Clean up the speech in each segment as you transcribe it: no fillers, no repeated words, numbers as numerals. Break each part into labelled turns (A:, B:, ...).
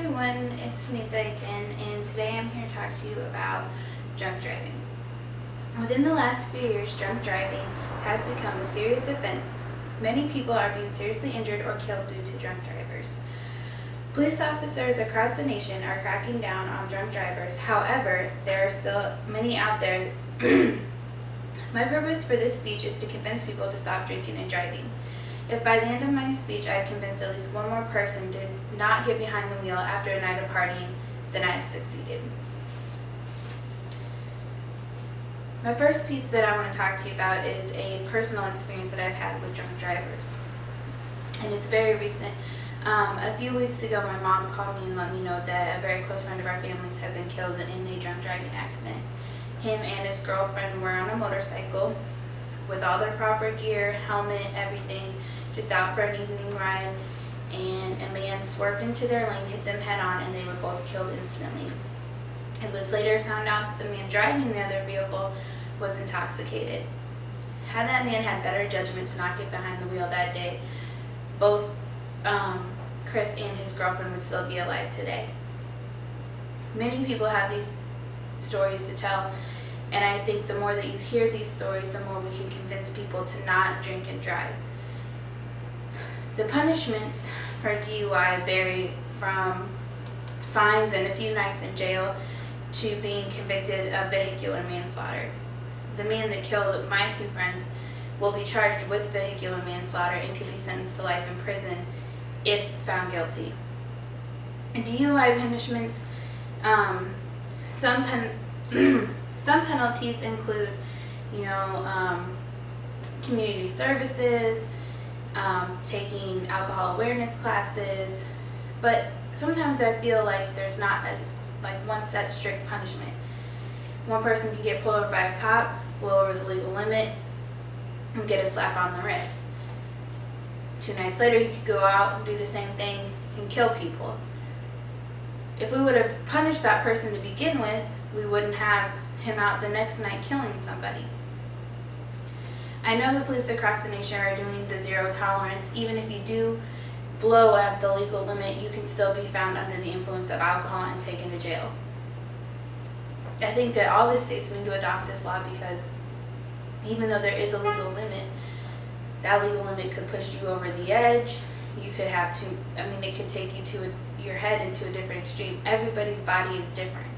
A: everyone, it's Sunitha again, and today I'm here to talk to you about drunk driving. Within the last few years, drunk driving has become a serious offense. Many people are being seriously injured or killed due to drunk drivers. Police officers across the nation are cracking down on drunk drivers. However, there are still many out there. My purpose for this speech is to convince people to stop drinking and driving. If by the end of my speech I have convinced at least one more person to not get behind the wheel after a night of partying, then I have succeeded. My first piece that I want to talk to you about is a personal experience that I've had with drunk drivers. And it's very recent. A few weeks ago, my mom called me and let me know that a very close friend of our family's had been killed in a drunk driving accident. Him and his girlfriend were on a motorcycle with all their proper gear, helmet, everything, just out for an evening ride, and a man swerved into their lane, hit them head on, and they were both killed instantly. It was later found out that the man driving the other vehicle was intoxicated. Had that man had better judgment to not get behind the wheel that day, both Chris and his girlfriend would still be alive today. Many people have these stories to tell, and I think the more that you hear these stories, the more we can convince people to not drink and drive. The punishments for DUI vary from fines and a few nights in jail to being convicted of vehicular manslaughter. The man that killed my two friends will be charged with vehicular manslaughter and could be sentenced to life in prison if found guilty. DUI punishments, some penalties include, community services, taking alcohol awareness classes, but sometimes I feel like there's not one set strict punishment. One person can get pulled over by a cop, blow over the legal limit, and get a slap on the wrist. 2 nights later, he could go out and do the same thing and kill people. If we would have punished that person to begin with, we wouldn't have him out the next night killing somebody. I know the police across the nation are doing the zero tolerance. Even if you do blow at the legal limit, you can still be found under the influence of alcohol and taken to jail. I think that all the states need to adopt this law because even though there is a legal limit, that legal limit could push you over the edge. You could have it could take you to your head into a different extreme. Everybody's body is different,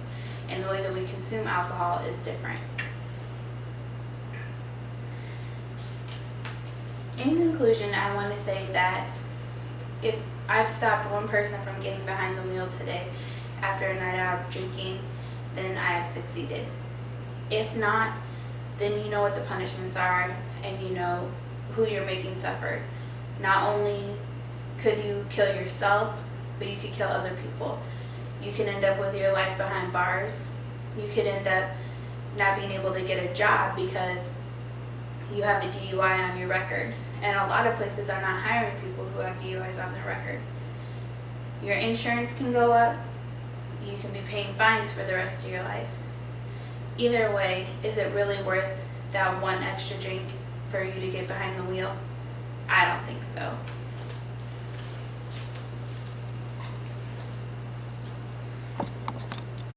A: and the way that we consume alcohol is different. In conclusion, I want to say that if I've stopped one person from getting behind the wheel today after a night out drinking, then I have succeeded. If not, then you know what the punishments are and you know who you're making suffer. Not only could you kill yourself, but you could kill other people. You can end up with your life behind bars. You could end up not being able to get a job because you have a DUI on your record. And a lot of places are not hiring people who have DUIs on their record. Your insurance can go up. You can be paying fines for the rest of your life. Either way, is it really worth that one extra drink for you to get behind the wheel? I don't think so.